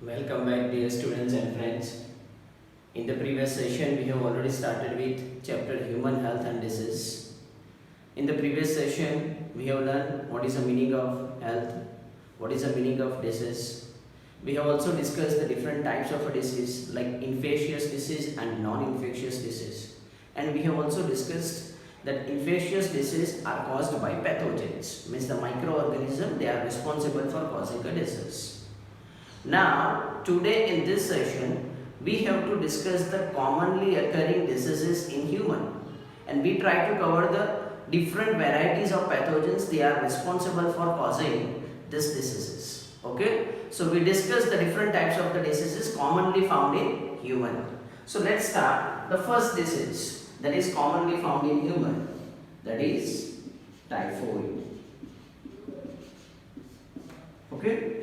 Welcome back, dear students and friends. In the previous session, we have already started with chapter Human Health and Disease. In the previous session, we have learned what is the meaning of health, what is the meaning of disease. We have also discussed the different types of a disease like infectious disease and non-infectious disease. And we have also discussed that infectious disease are caused by pathogens, means the microorganism they are responsible for causing a disease. Now, today in this session, we have to discuss the commonly occurring diseases in human, and we try to cover the different varieties of pathogens they are responsible for causing these diseases. Okay, so we discuss the different types of the diseases commonly found in human. So let's start the first disease that is commonly found in human, that is typhoid. Okay.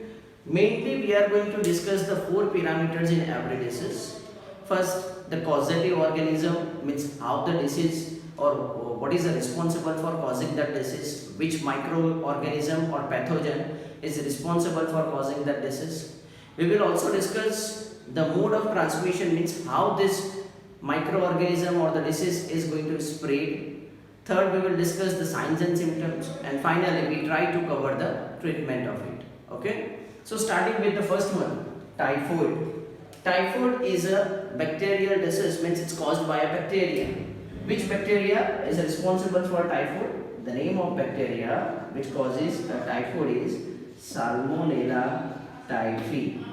Mainly, we are going to discuss the four parameters in every disease. First, the causative organism, means how the disease or what is responsible for causing that disease, which microorganism or pathogen is responsible for causing that disease. We will also discuss the mode of transmission, means how this microorganism or the disease is going to spread. Third, we will discuss the signs and symptoms, and finally, we try to cover the treatment of it. Okay. So starting with the first one, typhoid. Typhoid is a bacterial disease, means it's caused by a bacteria. Which bacteria is responsible for typhoid? The name of bacteria which causes a typhoid is Salmonella typhi.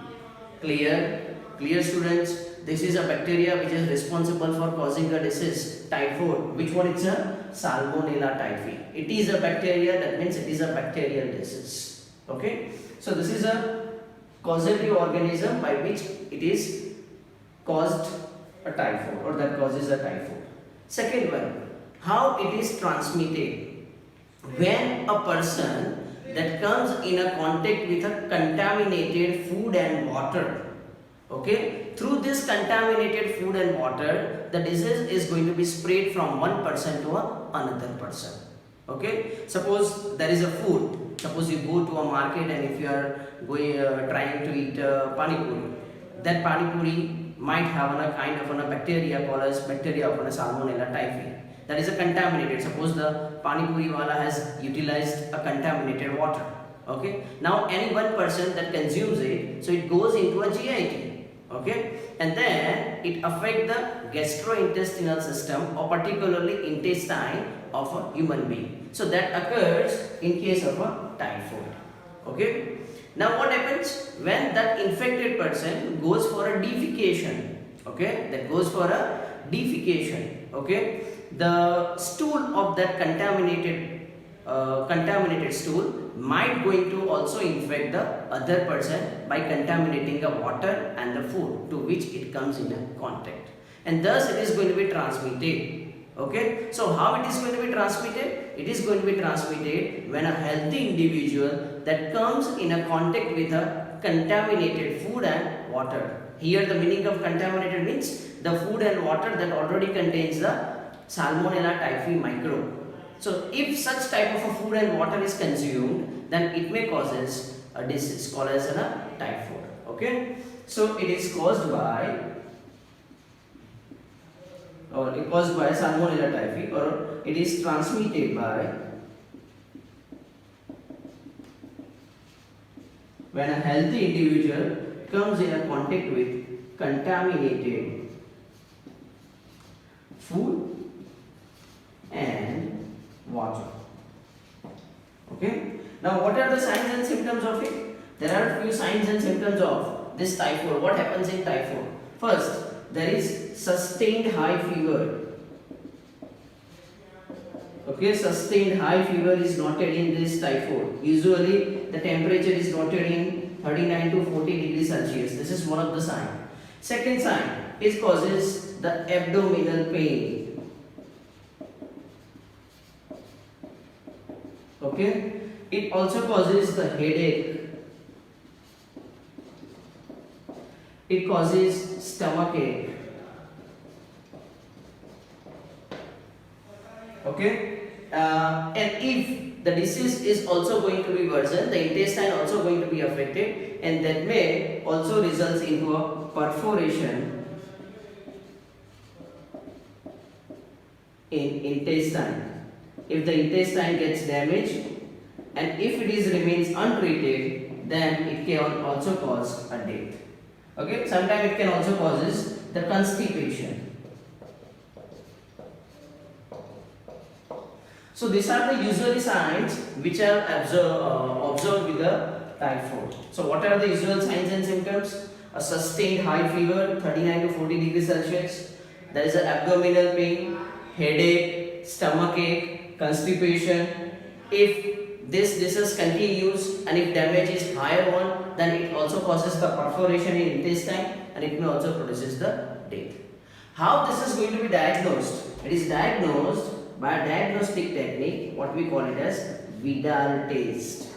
Clear? Clear, students? This is a bacteria which is responsible for causing a disease, typhoid. Which one? It's a Salmonella typhi. It is a bacteria, that means it is a bacterial disease. Okay. So this is a causative organism by which it is caused a typhoid or that causes a typhoid. Second one, how it is transmitted. When a person that comes in a contact with a contaminated food and water, okay, through this contaminated food and water, the disease is going to be spread from one person to another person. Okay, suppose there is a food. Suppose you go to a market and if you are going trying to eat pani puri, that pani puri might have a kind of a bacteria called as bacteria of Salmonella typhi. That is a contaminated. Suppose the pani puri wala has utilized a contaminated water. Okay, now any one person that consumes it, so it goes into a GIT. Okay, and then it affects the gastrointestinal system or particularly intestine of a human being. So that occurs in case of a typhoid. Okay. Now what happens when that infected person goes for a defecation? Okay, that goes for a defecation. Okay, the stool of that contaminated stool might going to also infect the other person by contaminating the water and the food to which it comes in contact, and thus it is going to be transmitted. Okay, so how it is going to be transmitted? It is going to be transmitted when a healthy individual that comes in a contact with a contaminated food and water. Here the meaning of contaminated means the food and water that already contains the Salmonella typhi microbe. So if such type of a food and water is consumed, then it may causes a disease called as a typhoid. Okay, so it is caused by Salmonella typhi, or it is transmitted by when a healthy individual comes in a contact with contaminated food and water. Okay. Now what are the signs and symptoms of it? There are few signs and symptoms of this typhoid. What happens in typhoid? First, there is sustained high fever. Okay, sustained high fever is noted in this typhoid. Usually the temperature is noted in 39 to 40 degrees Celsius. This is one of the signs. Second sign, it causes the abdominal pain. Okay, it also causes the headache. It causes stomach ache. Okay, and if the disease is also going to be worsened, the intestine also going to be affected, and that may also result into a perforation in intestine. If the intestine gets damaged and if it is remains untreated, then it can also cause a death. Okay, sometimes it can also causes the constipation. So these are the usual signs which are observed with the typhoid. So what are the usual signs and symptoms? A sustained high fever, 39 to 40 degrees Celsius. There is an abdominal pain, headache, stomach ache, constipation. If this disease continues and if damage is higher one, then it also causes the perforation in intestine and it may also produces the death. How this is going to be diagnosed? It is diagnosed by a diagnostic technique, what we call it as Vidal test.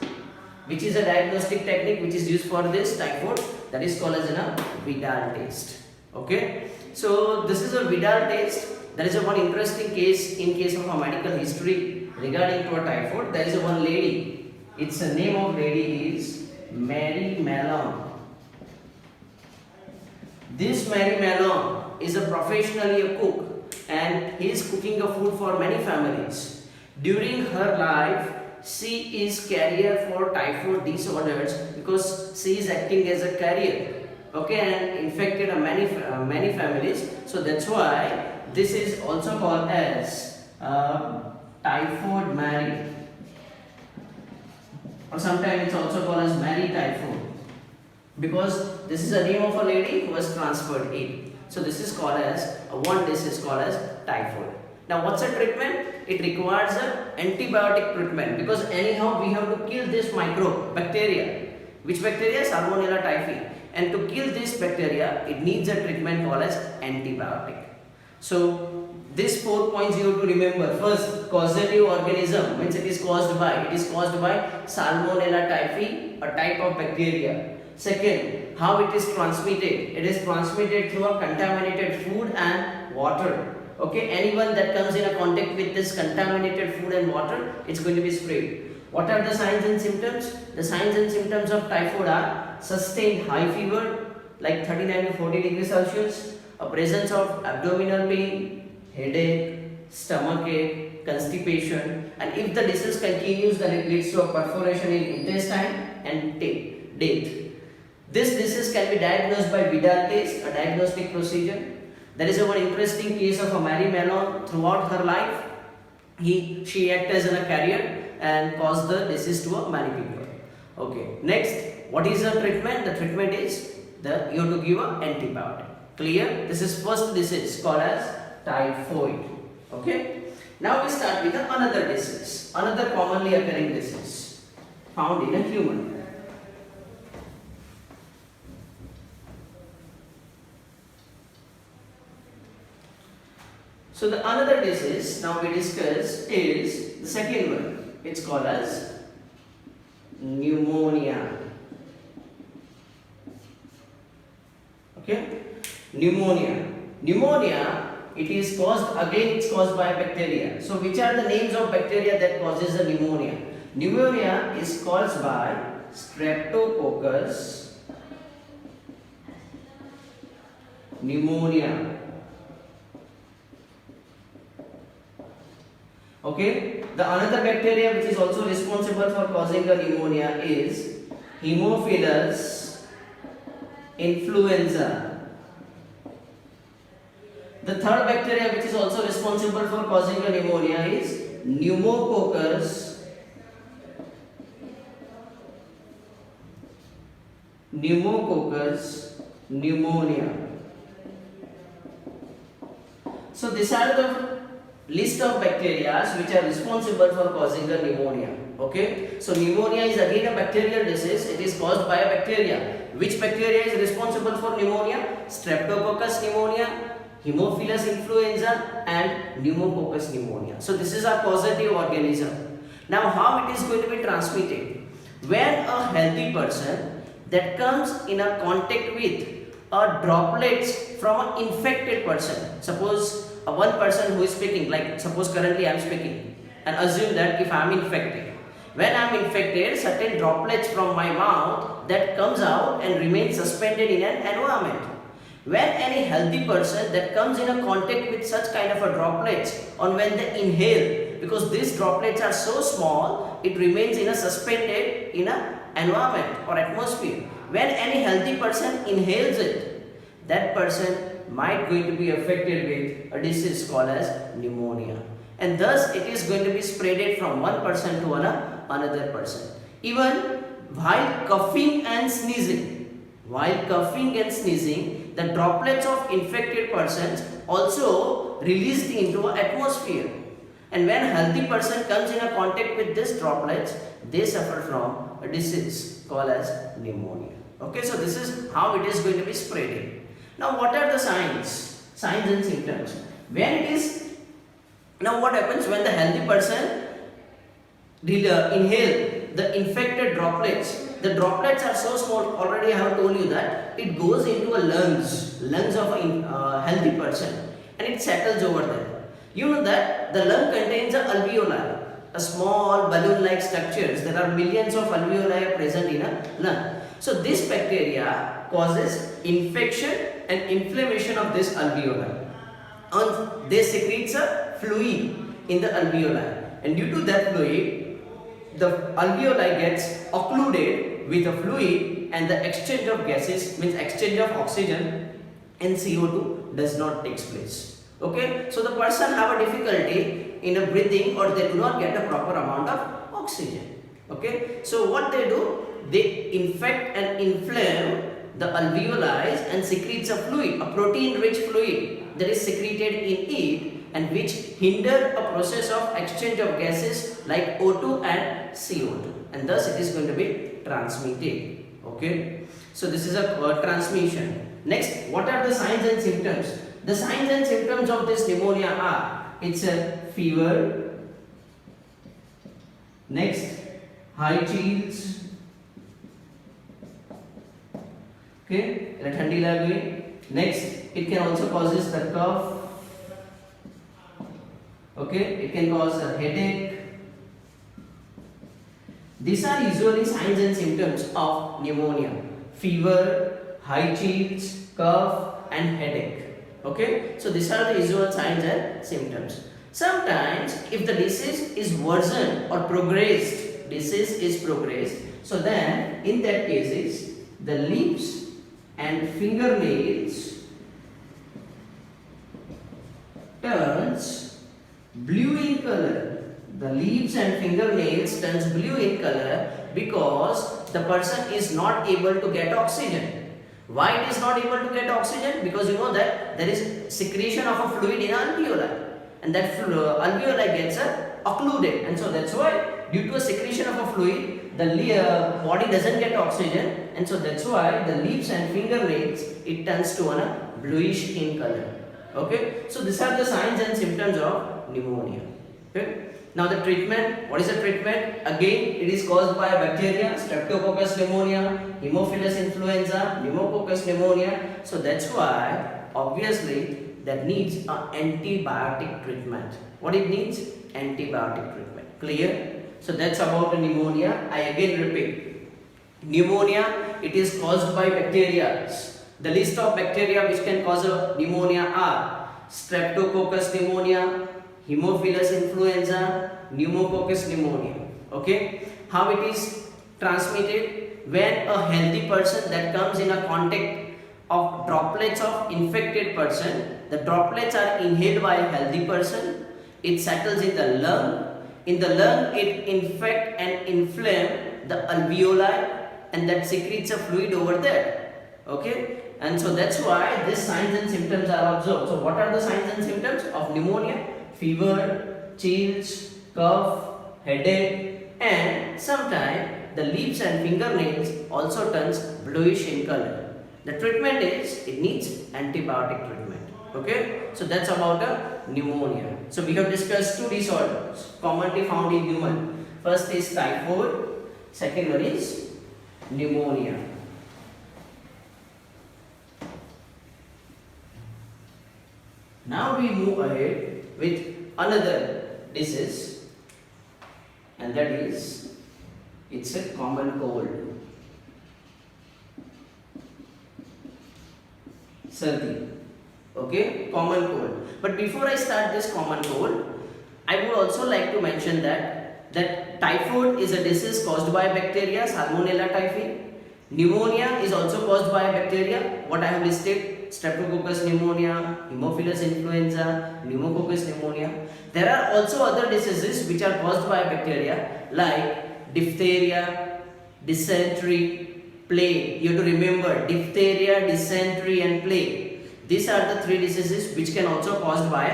Which is a diagnostic technique which is used for this typhoid, that is called as a Vidal test. Okay, so this is a Vidal test. There is a one interesting case in case of a medical history regarding to a typhoid. There is a one lady, its the name of lady is Mary Mallon. This Mary Mallon is a professionally a cook and he is cooking a food for many families. During her life, she is carrier for typhoid disorders because she is acting as a carrier, okay, and infected many families. So that's why this is also called as typhoid Mary, or sometimes it's also called as Mary typhoid, because this is the name of a lady who was transferred in. So this is called as one disease called as typhoid. Now what's the treatment? It requires an antibiotic treatment because anyhow we have to kill this microbe bacteria. Which bacteria? Salmonella typhi. And to kill this bacteria, it needs a treatment called as antibiotic. So this 4 points you have to remember. First, causative organism means it is caused by Salmonella typhi, a type of bacteria. Second, how it is transmitted? It is transmitted through a contaminated food and water. Okay, anyone that comes in a contact with this contaminated food and water, it's going to be spread. What are the signs and symptoms? The signs and symptoms of typhoid are sustained high fever, like 39 to 40 degrees Celsius, a presence of abdominal pain, headache, stomach ache, constipation, and if the disease continues, then it leads to a perforation in intestine and death. This disease can be diagnosed by Vidal test, a diagnostic procedure. There is a one interesting case of a Mary Mallon. Throughout her life, she acted as a carrier and caused the disease to a many people. Okay. Next, what is the treatment? The treatment is you have to give an antibiotic. Clear? This is first disease called as typhoid. Okay. Now we start with another disease, another commonly occurring disease found in a human. So the another disease now we discuss is the second one. It's called as pneumonia. Okay, pneumonia. Pneumonia, it is caused again. It's caused by bacteria. So which are the names of bacteria that causes the pneumonia? Pneumonia is caused by Streptococcus pneumonia. Okay, the another bacteria which is also responsible for causing the pneumonia is Haemophilus influenza. The third bacteria which is also responsible for causing the pneumonia is Pneumococcus pneumonia. So these are the list of bacteria which are responsible for causing the pneumonia. Okay, so pneumonia is again a bacterial disease. It is caused by a bacteria. Which bacteria is responsible for pneumonia? Streptococcus pneumonia, Haemophilus influenza and Pneumococcus pneumonia. So this is a causative organism. Now how it is going to be transmitted? When a healthy person that comes in a contact with a droplets from an infected person, suppose one person who is speaking, like suppose currently I am speaking, and assume that if I am infected, When I am infected, certain droplets from my mouth that comes out and remains suspended in an environment. When any healthy person that comes in a contact with such kind of a droplets, or when they inhale, because these droplets are so small, it remains in a suspended in a environment or atmosphere. When any healthy person inhales it, that person might going to be affected with a disease called as pneumonia, and thus it is going to be spreaded from one person to another person. Even while coughing and sneezing, the droplets of infected persons also released into the atmosphere, and when a healthy person comes in a contact with these droplets, they suffer from a disease called as pneumonia. Okay, so this is how it is going to be spreading. Now what are the signs and symptoms? When it is, now what happens when the healthy person inhale the infected droplets? The droplets are so small, already I have told you that it goes into a lungs of a healthy person, and it settles over there. You know that the lung contains a alveoli, a small balloon-like structures. There are millions of alveoli present in a lung. So this bacteria causes infection and inflammation of this alveoli, and they secretes a fluid in the alveoli, and due to that fluid, the alveoli gets occluded with a fluid, and the exchange of gases, means exchange of oxygen and CO2, does not take place. Okay, so the person have a difficulty in a breathing, or they do not get a proper amount of oxygen. Okay, so what they do, they infect and inflame the alveoli and secretes a fluid, a protein rich fluid that is secreted in it, and which hinder a process of exchange of gases like O2 and CO2, and thus it is going to be transmitted. Okay, so this is a transmission. Next, what are the signs and symptoms? The signs and symptoms of this pneumonia are, it's a fever, next high chills, okay, ठंडी लगी, next it can also causes the cough, okay, it can cause a headache. These are usually signs and symptoms of pneumonia: fever, high chills, cough and headache. Okay, so these are the usual signs and symptoms. Sometimes if the disease is worsened or progressed, so then in that cases the lips and fingernails turns blue in color. The leaves and fingernails turns blue in color because the person is not able to get oxygen. Why it is not able to get oxygen? Because you know that there is secretion of a fluid in alveoli, and that alveoli gets occluded, and so that's why due to a secretion of a fluid, the body doesn't get oxygen, and so that's why the leaves and fingernails, it turns to a bluish in color. Okay, so these are the signs and symptoms of pneumonia. Okay. Now the treatment, what is the treatment? Again, it is caused by bacteria, Streptococcus pneumonia, Haemophilus influenza, Pneumococcus pneumonia. So that's why obviously that needs an antibiotic treatment. What it needs? Antibiotic treatment. Clear? So that's about the pneumonia. I again repeat. Pneumonia, it is caused by bacteria. The list of bacteria which can cause a pneumonia are Streptococcus pneumonia, Haemophilus influenza, Pneumococcus pneumonia. Okay, how it is transmitted? When a healthy person that comes in a contact of droplets of infected person, the droplets are inhaled by a healthy person, it settles in the lung. In the lung, it infect and inflame the alveoli, and that secretes a fluid over there. Okay, and so that's why these signs and symptoms are observed. So what are the signs and symptoms of pneumonia? Fever, chills, cough, headache, and sometimes the lips and fingernails also turns bluish in color. The treatment is, it needs antibiotic treatment. Okay, so that's about a pneumonia. So we have discussed two disorders commonly found in human. First is typhoid, second one is pneumonia. Now we move ahead with another disease, and that is It's a common cold. Sardi. Okay, common cold. But before I start this common cold, I would also like to mention that typhoid is a disease caused by bacteria, Salmonella typhi. Pneumonia is also caused by bacteria. What I have listed: Streptococcus pneumonia, Haemophilus influenza, Pneumococcus pneumonia. There are also other diseases which are caused by bacteria like diphtheria, dysentery, plague. You have to remember diphtheria, dysentery and plague. These are the 3 diseases which can also caused by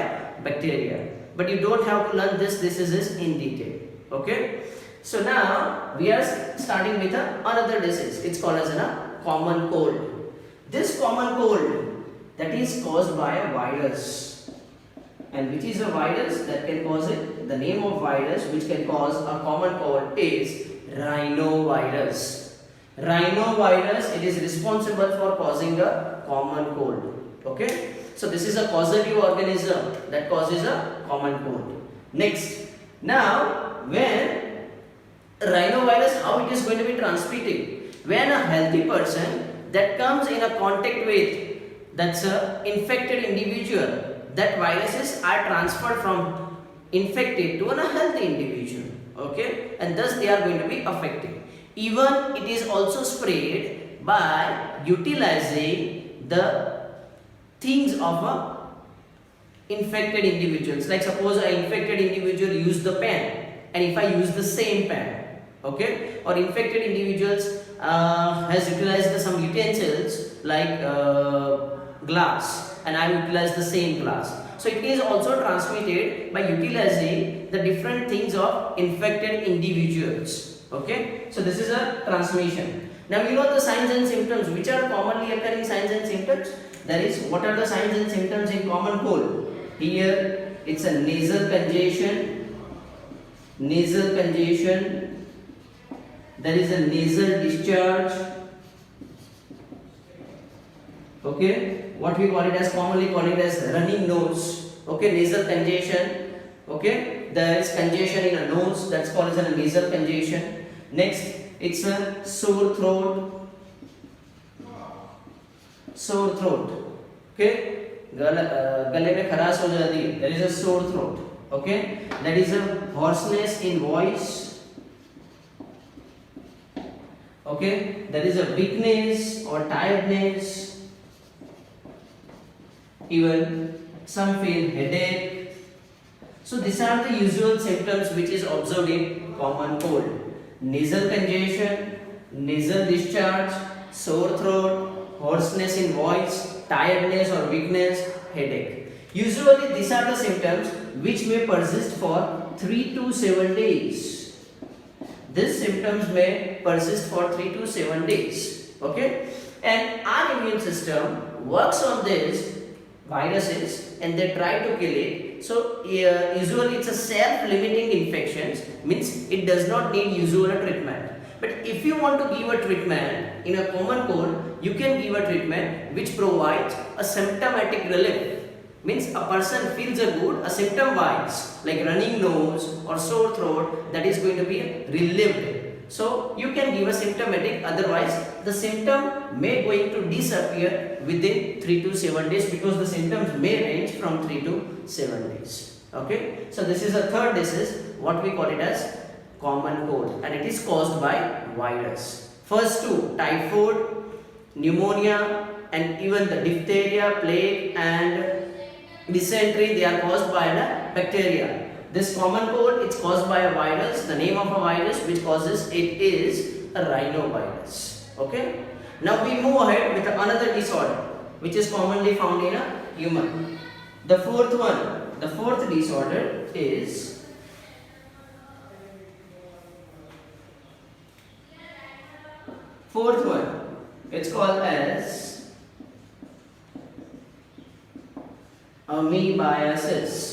bacteria. But you don't have to learn these diseases in detail. Okay. So now we are starting with another disease. It's called as a common cold. This common cold that is caused by a virus. And which is a virus that can cause it? The name of virus which can cause a common cold is rhinovirus. Rhinovirus, it is responsible for causing a common cold. Okay. So this is a causative organism that causes a common cold. Next, now when rhinovirus, how it is going to be transmitted? When a healthy person that comes in a contact with that's a infected individual, that viruses are transferred from infected to a healthy individual. Okay, and thus they are going to be affected. Even it is also spread by utilizing the things of a infected individuals. Like suppose an infected individual use the pen, and if I use the same pen, okay, or infected individuals has utilized some utensils like glass, and I utilize the same glass. So it is also transmitted by utilizing the different things of infected individuals. Okay, so this is a transmission. Now you know the signs and symptoms. Which are commonly occurring signs and symptoms? That is, what are the signs and symptoms in common cold? Here it's a nasal congestion. Nasal congestion. There is a nasal discharge. Okay, what we call it as, commonly call it as running nose. Okay, nasal congestion. Okay, there is congestion in a nose, that's called as a nasal congestion. Next, it's a sore throat. Sore throat. Okay, गले में खराश हो जाती है. There is a sore throat. Okay, that is a hoarseness in voice. Okay, there is a weakness or tiredness. Even some feel headache. So these are the usual symptoms which is observed in common cold. Nasal congestion, nasal discharge, sore throat, hoarseness in voice, tiredness or weakness, headache. Usually these are the symptoms which may persist for 3 to 7 days. These symptoms may persist for 3 to 7 days. Okay, and our immune system works on these viruses and they try to kill it. So usually it's a self-limiting infections, means it does not need usual treatment. But if you want to give a treatment in a common cold, you can give a treatment which provides a symptomatic relief. Means a person feels a symptom wise, like running nose or sore throat, that is going to be relieved. So you can give a symptomatic, otherwise the symptom may going to disappear within 3 to 7 days, because the symptoms may range from 3 to 7 days. Okay, so this is a third disease, what we call it as common cold, and it is caused by virus. First two, typhoid, pneumonia, and even the diphtheria, plague and dysentery, they are caused by a bacteria. This common cold, it's caused by a virus. The name of a virus which causes it is a rhinovirus. Okay. Now we move ahead with another disorder which is commonly found in a human. The fourth one, the fourth disorder is fourth one. It's called as amoebiasis.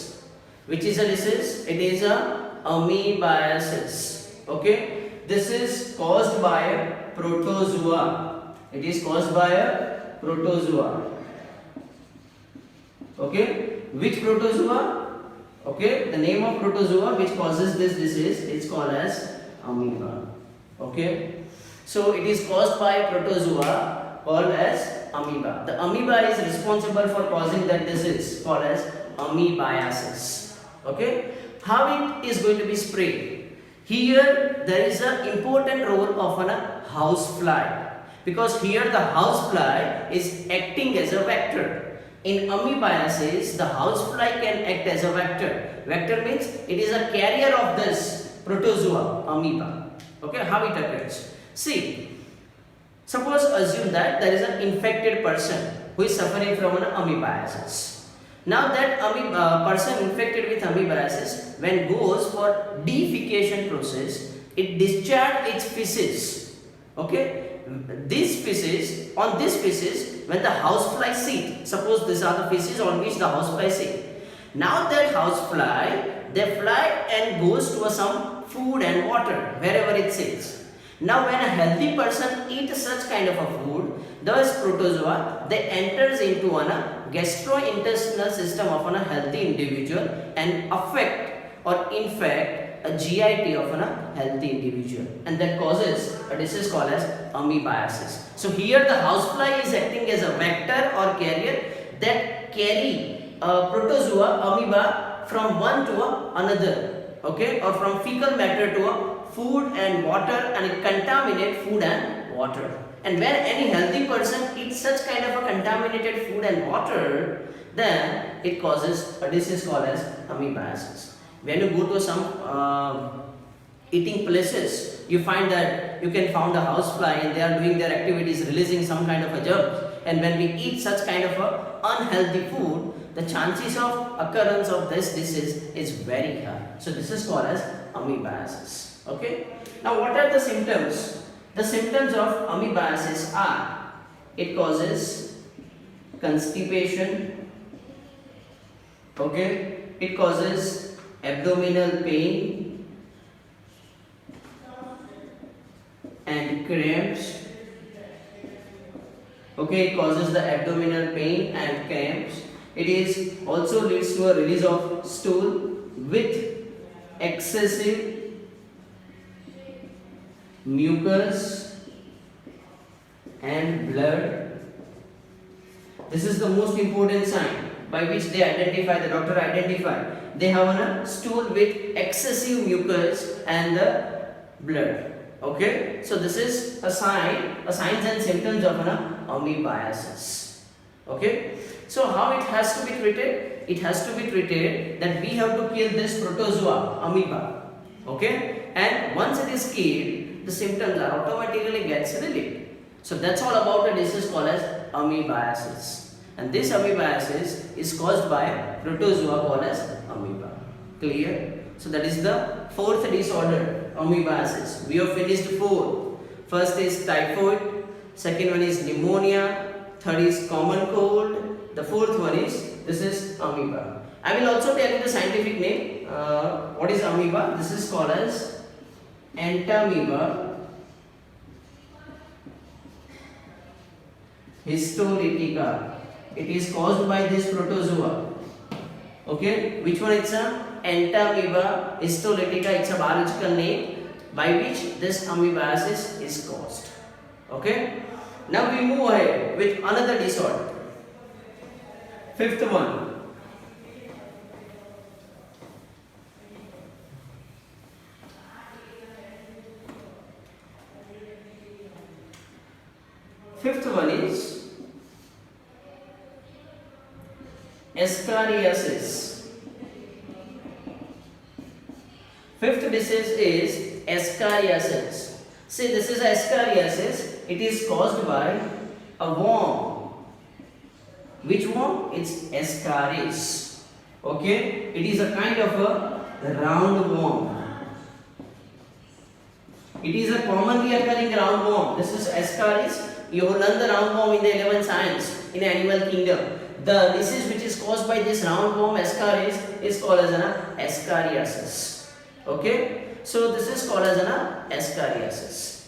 Which is a disease? It is a amoebiasis. Okay, this is caused by a protozoa. It is caused by a protozoa. Okay, which protozoa? Okay, the name of protozoa which causes this disease is called as amoeba. Okay, so it is caused by protozoa called as amoeba. The amoeba is responsible for causing that disease called as amoebiasis. Okay, how it is going to be spread? Here there is an important role of a house fly, because here the house fly is acting as a vector. In amoebiasis, the house fly can act as a vector. Vector means it is a carrier of this protozoa amoeba. Okay, how it occurs? See, suppose assume that there is an infected person who is suffering from an amoebiasis. Now that person infected with amoebiasis, when goes for defecation process, it discharge its feces. Okay, this feces, on this feces, when the housefly sit, suppose these are the feces on which the housefly sit. Now that housefly, they fly and goes to some food and water wherever it sits. Now when a healthy person eats such kind of a food, those protozoa, they enters into a gastrointestinal system of a healthy individual and affect or infect a GIT of a healthy individual, and that causes a disease called as amoebiasis. So here the housefly is acting as a vector or carrier that carry protozoa amoeba from one to another, okay, or from fecal matter to a food and water, and it contaminate food and water. And when any healthy person eats such kind of a contaminated food and water, then it causes a disease called as amoebiasis. When you go to some eating places, you find that you can find a housefly and they are doing their activities, releasing some kind of a germs. And when we eat such kind of a unhealthy food, the chances of occurrence of this disease is very high. So this is called as amoebiasis. Okay. Now what are the symptoms? The symptoms of amoebiasis are: it causes constipation. Okay. It causes abdominal pain and cramps. Okay, it causes the abdominal pain and cramps. It is also leads to a release of stool with excessive mucus and blood. This is the most important sign by which they identify, the doctor identify. They have a stool with excessive mucus and the blood. Okay, so this is a signs and symptoms of an amoebiasis. Okay, so how it has to be treated? It has to be treated that we have to kill this protozoa amoeba. Okay, and once it is killed, the symptoms are automatically gets relieved. So that's all about a disease called as amoebiasis. And this amoebiasis is caused by protozoa called as amoeba. Clear? So that is the fourth disorder, amoebiasis. We have finished four. First is typhoid, second one is pneumonia, third is common cold, the fourth one is, this is amoeba. I will also tell you the scientific name. What is amoeba? This is called as entamoeba histolytica. It is caused by this protozoa. Okay, which one? It's a entamoeba histolytica. It's a biological name by which this amoebiasis is caused. Okay, now we move ahead with another disorder. Fifth one. Fifth one is Ascariasis. Fifth disease is Ascariasis. See, this is Ascariasis. It is caused by a worm. Which worm? It's Ascaris. Okay, it is a kind of a round worm. It is a commonly occurring round worm. This is Ascaris. You have learned the round worm in the 11th science in animal kingdom. The disease which is caused by this round worm Ascaris is called as an Ascariasis. Okay, so this is called as an Ascariasis.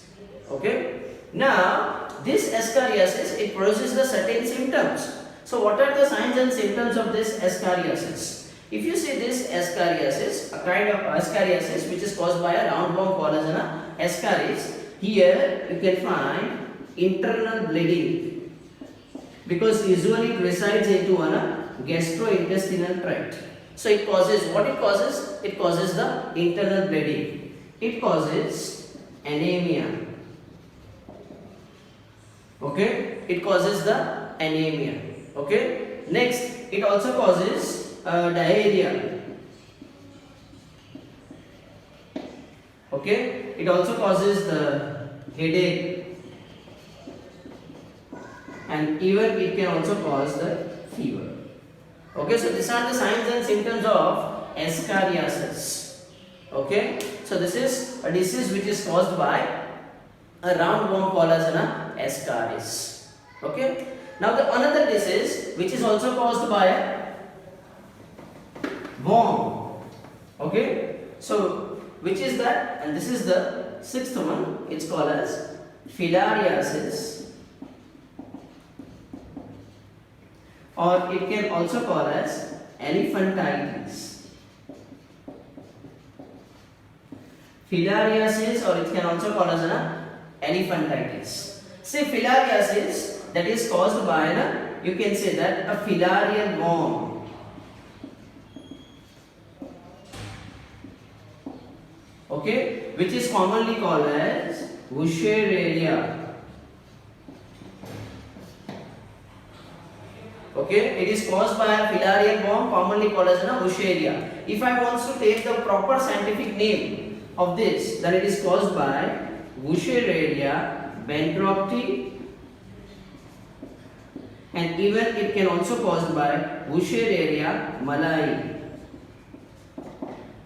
Okay, now this Ascariasis, it produces the certain symptoms. So what are the signs and symptoms of this Ascariasis? If you see this Ascariasis, a kind of Ascariasis which is caused by a round worm called as an Ascaris, Here you can find internal bleeding because usually it resides into a gastrointestinal tract. So it causes what it causes? It causes the internal bleeding. It causes anemia. Okay, it causes the anemia. Okay, next it also causes diarrhea. Okay, it also causes the headache, and even it can also cause the fever. Okay, so these are the signs and symptoms of ascariasis. Okay, so this is a disease which is caused by a roundworm called as an ascaris. Okay, now the another disease which is also caused by a worm. Okay, so which is that, and this is the sixth one, it's called as filariasis, or it can also call as elephantitis. Filariasis, or it can also call as an elephantitis. Say filariasis, that is caused by you can say that a filarial worm. Okay, which is commonly called as Wuchereria. Okay, it is caused by a filarial worm commonly called as Wuchereria. If I want to take the proper scientific name of this, then it is caused by Wuchereria bancrofti, and even it can also caused by Wuchereria malayi.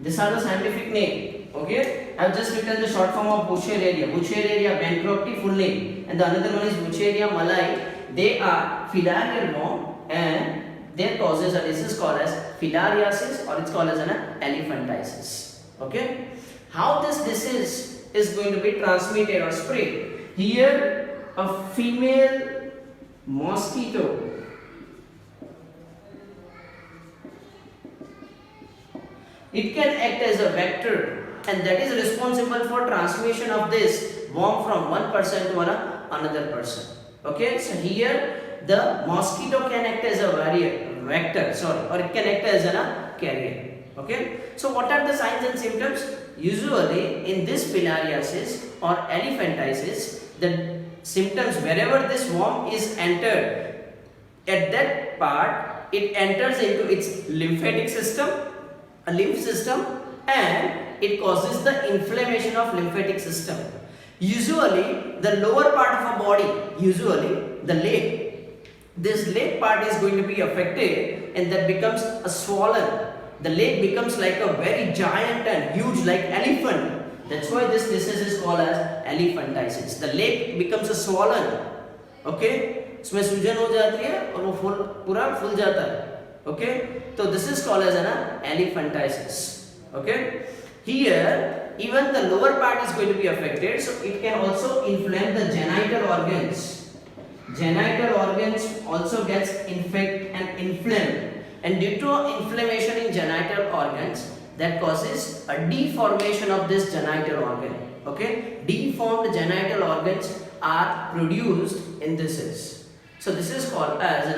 These are the scientific name. Okay, I have just written the short form of Wuchereria. Wuchereria bancrofti full name, and the another one is Wuchereria malayi. They are filarial worm, and their causes are disease called as filariasis, or it's called as an elephantiasis. Okay, how this disease is going to be transmitted or spread? Here, a female mosquito it can act as a vector, and that is responsible for transmission of this worm from one person to another person. Okay, so here the mosquito can act as a vector, or it can act as a carrier. Okay, so what are the signs and symptoms? Usually in this filariasis or elephantiasis, the symptoms, wherever this worm is entered, at that part it enters into its lymphatic system, a lymph system, and it causes the inflammation of lymphatic system. Usually the lower part of a body, usually the leg, this leg part is going to be affected, and that becomes a swollen. The leg becomes like a very giant and huge, like elephant. That's why this disease is called as elephantiasis. The leg becomes a swollen. Okay, इसमें सूजन हो जाती है और वो पूरा फूल जाता है. Okay, so this is called as an elephantiasis. Okay, here even the lower part is going to be affected, so it can also inflame the genital organs. Genital organs also gets infected and inflamed, and due to inflammation in genital organs, that causes a deformation of this genital organ. Okay, deformed genital organs are produced in this. So this is called as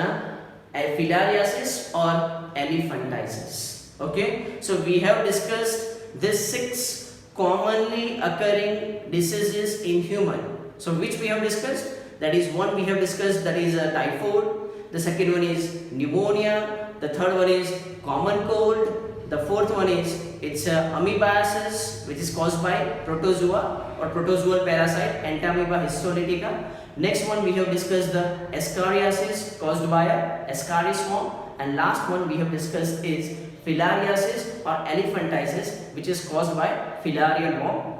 filariasis or elephantiasis. Okay, so we have discussed these 6 commonly occurring diseases in human. So which we have discussed? That is, one we have discussed, that is typhoid. The second one is pneumonia. The third one is common cold. The fourth one is amoebiasis, which is caused by protozoa or protozoal parasite Entamoeba histolytica. Next one we have discussed the ascariasis caused by a ascaris worm, and last one we have discussed is filariasis or elephantiasis, which is caused by filarial worm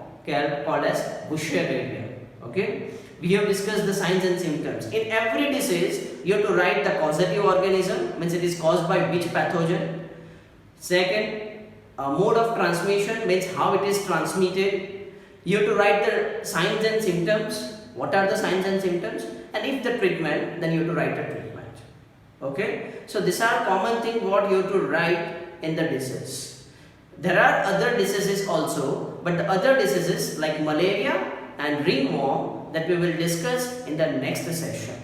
called as Wuchereria. Okay, we have discussed the signs and symptoms. In every disease you have to write the causative organism, means it is caused by which pathogen. Second, mode of transmission, means how it is transmitted. You have to write the signs and symptoms. What are the signs and symptoms? And if the treatment, then you have to write the treatment. Okay, so these are common things what you have to write in the disease. There are other diseases also, but the other diseases like malaria and ringworm that we will discuss in the next session.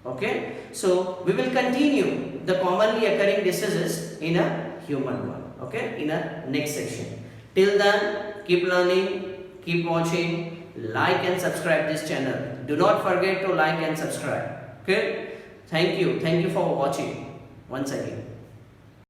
Okay, so we will continue the commonly occurring diseases in a human one. Okay, in a next section. Till then, keep learning, keep watching, like and subscribe this channel. Do not forget to like and subscribe. Okay, thank you for watching once again.